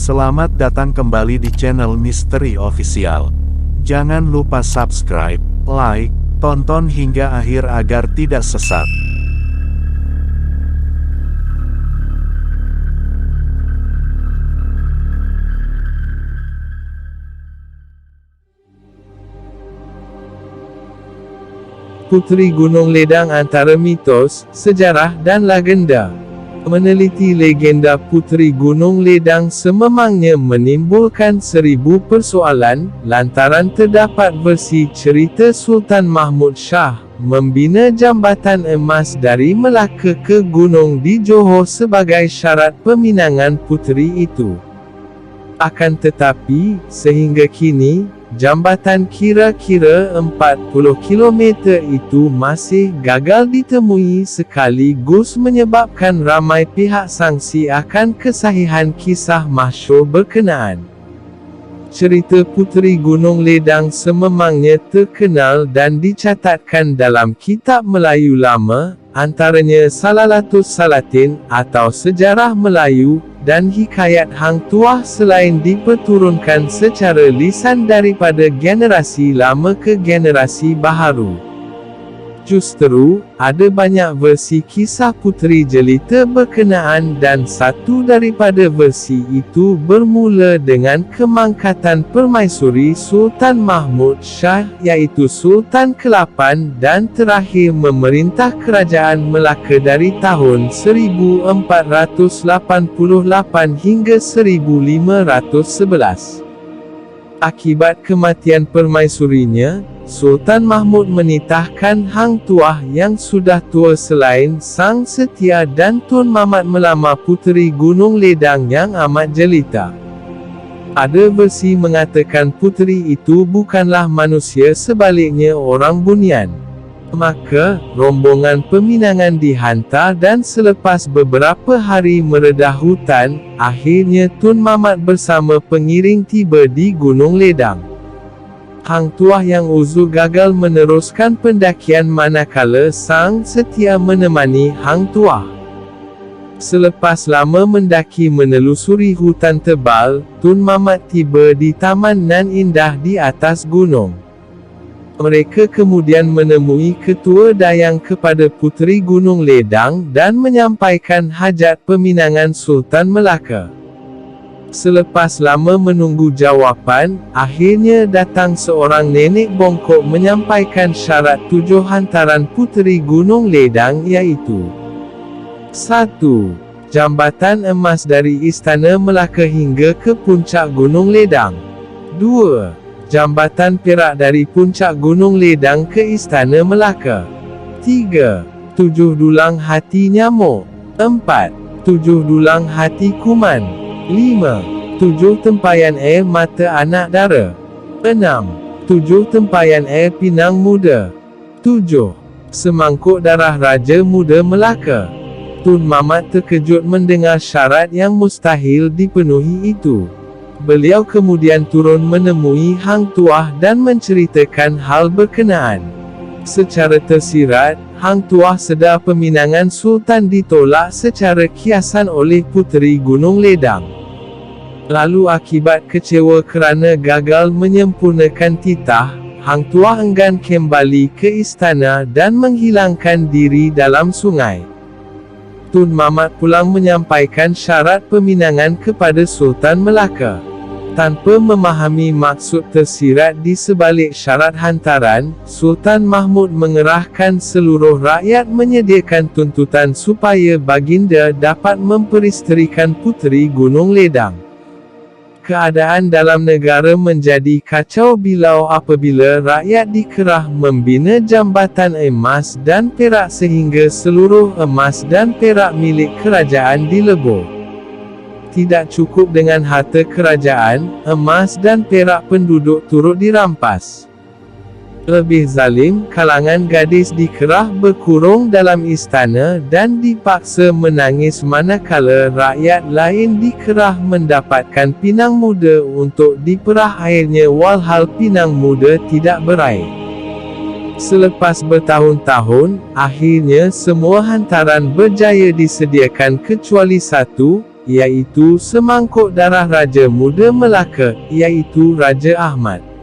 Selamat datang kembali di channel Misteri Official. Jangan lupa subscribe, like, tonton hingga akhir agar tidak sesat. Puteri Gunung Ledang antara mitos, sejarah dan legenda. Meneliti legenda Puteri Gunung Ledang sememangnya menimbulkan 1000 persoalan, lantaran terdapat versi cerita Sultan Mahmud Shah membina jambatan emas dari Melaka ke gunung di Johor sebagai syarat peminangan puteri itu. Akan tetapi, sehingga kini, jambatan kira-kira 40 km itu masih gagal ditemui sekaligus menyebabkan ramai pihak sangsi akan kesahihan kisah masyhur berkenaan. Cerita Puteri Gunung Ledang sememangnya terkenal dan dicatatkan dalam kitab Melayu lama, antaranya Salalatus Salatin atau Sejarah Melayu, dan Hikayat Hang Tuah selain diperturunkan secara lisan daripada generasi lama ke generasi baharu. Justru, ada banyak versi kisah puteri jelita berkenaan dan satu daripada versi itu bermula dengan kemangkatan permaisuri Sultan Mahmud Shah iaitu Sultan ke-8 dan terakhir memerintah kerajaan Melaka dari tahun 1488 hingga 1511. Akibat kematian permaisurinya, Sultan Mahmud menitahkan Hang Tuah yang sudah tua selain Sang Setia dan Tun Mamat melamar Puteri Gunung Ledang yang amat jelita. Ada versi mengatakan puteri itu bukanlah manusia, sebaliknya orang bunian. Maka, rombongan peminangan dihantar dan selepas beberapa hari meredah hutan, akhirnya Tun Mamat bersama pengiring tiba di Gunung Ledang. Hang Tuah yang uzur gagal meneruskan pendakian manakala Sang Setia menemani Hang Tuah. Selepas lama mendaki menelusuri hutan tebal, Tun Mamat tiba di Taman Nan Indah di atas gunung. Mereka kemudian menemui Ketua Dayang kepada Puteri Gunung Ledang dan menyampaikan hajat peminangan Sultan Melaka. Selepas lama menunggu jawapan, akhirnya datang seorang nenek bongkok menyampaikan syarat 7 hantaran Puteri Gunung Ledang iaitu 1. Jambatan emas dari Istana Melaka hingga ke puncak Gunung Ledang. 2. Jambatan perak dari puncak Gunung Ledang ke Istana Melaka. 3. 7 dulang hati nyamuk. 4. 7 dulang hati kuman. 5. 7 tempayan air mata anak dara. 6. 7 tempayan air pinang muda. 7. Semangkuk darah Raja Muda Melaka. Tun Mamat terkejut mendengar syarat yang mustahil dipenuhi itu. Beliau kemudian turun menemui Hang Tuah dan menceritakan hal berkenaan. Secara tersirat, Hang Tuah sedar peminangan Sultan ditolak secara kiasan oleh Puteri Gunung Ledang. Lalu akibat kecewa kerana gagal menyempurnakan titah, Hang Tuah enggan kembali ke istana dan menghilangkan diri dalam sungai. Tun Mamat pulang menyampaikan syarat peminangan kepada Sultan Melaka. Tanpa memahami maksud tersirat di sebalik syarat hantaran, Sultan Mahmud mengerahkan seluruh rakyat menyediakan tuntutan supaya baginda dapat memperisterikan Puteri Gunung Ledang. Keadaan dalam negara menjadi kacau bilau apabila rakyat dikerah membina jambatan emas dan perak sehingga seluruh emas dan perak milik kerajaan dilebur. Tidak cukup dengan harta kerajaan, emas dan perak penduduk turut dirampas. Lebih zalim, kalangan gadis dikerah berkurung dalam istana dan dipaksa menangis manakala rakyat lain dikerah mendapatkan pinang muda untuk diperah airnya walhal pinang muda tidak berair. Selepas bertahun-tahun, akhirnya semua hantaran berjaya disediakan kecuali satu, yaitu semangkuk darah Raja Muda Melaka, yaitu Raja Ahmad.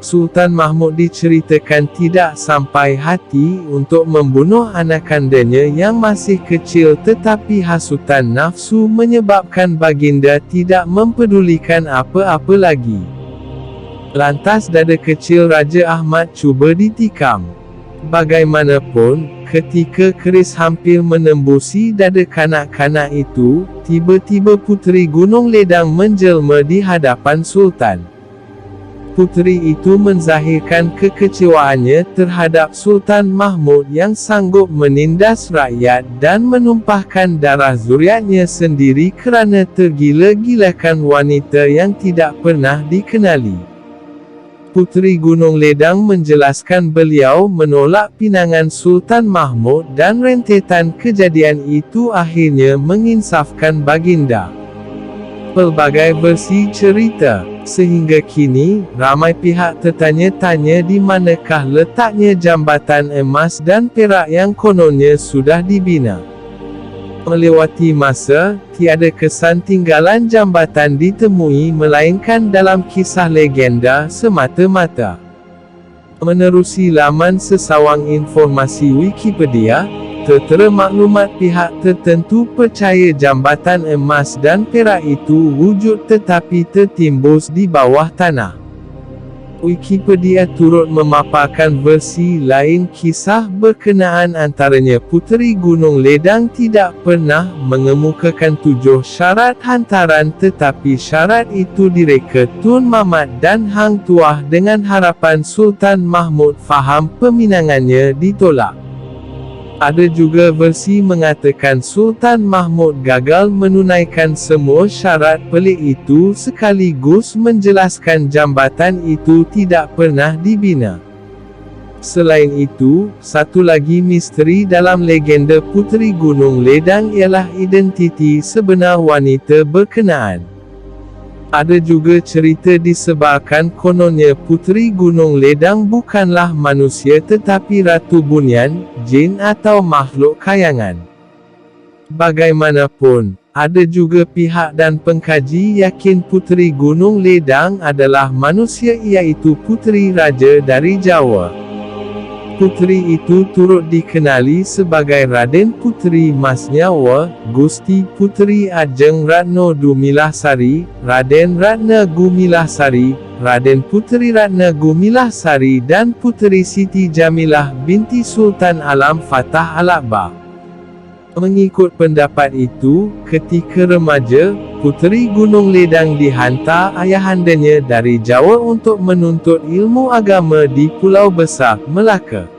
Sultan Mahmud diceritakan tidak sampai hati untuk membunuh anak kandanya yang masih kecil, tetapi hasutan nafsu menyebabkan baginda tidak mempedulikan apa-apa lagi. Lantas dada kecil Raja Ahmad cuba ditikam. Bagaimanapun, ketika keris hampir menembusi dada kanak-kanak itu, tiba-tiba Puteri Gunung Ledang menjelma di hadapan Sultan. Puteri itu menzahirkan kekecewaannya terhadap Sultan Mahmud yang sanggup menindas rakyat dan menumpahkan darah zuriatnya sendiri kerana tergila-gilakan wanita yang tidak pernah dikenali. Puteri Gunung Ledang menjelaskan beliau menolak pinangan Sultan Mahmud dan rentetan kejadian itu akhirnya menginsafkan baginda. Pelbagai versi cerita, sehingga kini, ramai pihak tertanya-tanya di manakah letaknya jambatan emas dan perak yang kononnya sudah dibina. Melewati masa, tiada kesan tinggalan jambatan ditemui melainkan dalam kisah legenda semata-mata. Menerusi laman sesawang informasi Wikipedia, tertera maklumat pihak tertentu percaya jambatan emas dan perak itu wujud tetapi tertimbus di bawah tanah. Wikipedia turut memaparkan versi lain kisah berkenaan, antaranya Puteri Gunung Ledang tidak pernah mengemukakan 7 syarat hantaran, tetapi syarat itu direka Tun Mamat dan Hang Tuah dengan harapan Sultan Mahmud faham peminangannya ditolak. Ada juga versi mengatakan Sultan Mahmud gagal menunaikan semua syarat pelik itu sekaligus menjelaskan jambatan itu tidak pernah dibina. Selain itu, satu lagi misteri dalam legenda Puteri Gunung Ledang ialah identiti sebenar wanita berkenaan. Ada juga cerita disebarkan kononnya Puteri Gunung Ledang bukanlah manusia tetapi Ratu Bunyan, jin atau makhluk kayangan. Bagaimanapun, ada juga pihak dan pengkaji yakin Puteri Gunung Ledang adalah manusia, iaitu puteri raja dari Jawa. Puteri itu turut dikenali sebagai Raden Puteri Mas Nyawa, Gusti Puteri Ajeng Ratno Dumilasari, Raden Ratna Gumilasari, Raden Puteri Ratna Gumilasari dan Puteri Siti Jamilah binti Sultan Alam Fatah Al-Akbar. Mengikut pendapat itu, ketika remaja, Puteri Gunung Ledang dihantar ayahandanya dari Jawa untuk menuntut ilmu agama di Pulau Besar, Melaka.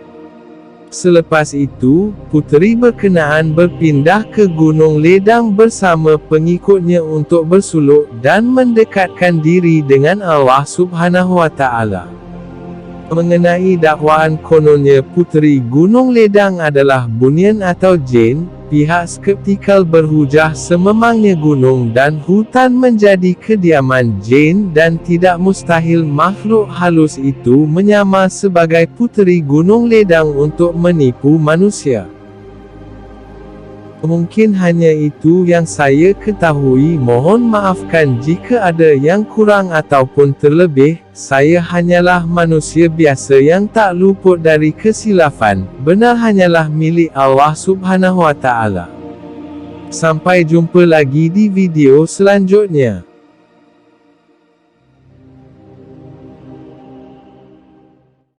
Selepas itu, puteri berkenaan berpindah ke Gunung Ledang bersama pengikutnya untuk bersuluk dan mendekatkan diri dengan Allah Subhanahu wa Ta'ala. Mengenai dakwaan kononnya Puteri Gunung Ledang adalah bunian atau jin, pihak skeptikal berhujah sememangnya gunung dan hutan menjadi kediaman jin dan tidak mustahil makhluk halus itu menyamar sebagai Puteri Gunung Ledang untuk menipu manusia. Mungkin hanya itu yang saya ketahui. Mohon maafkan jika ada yang kurang ataupun terlebih. Saya hanyalah manusia biasa yang tak luput dari kesilapan. Benar hanyalah milik Allah Subhanahu wa Ta'ala. Sampai jumpa lagi di video selanjutnya.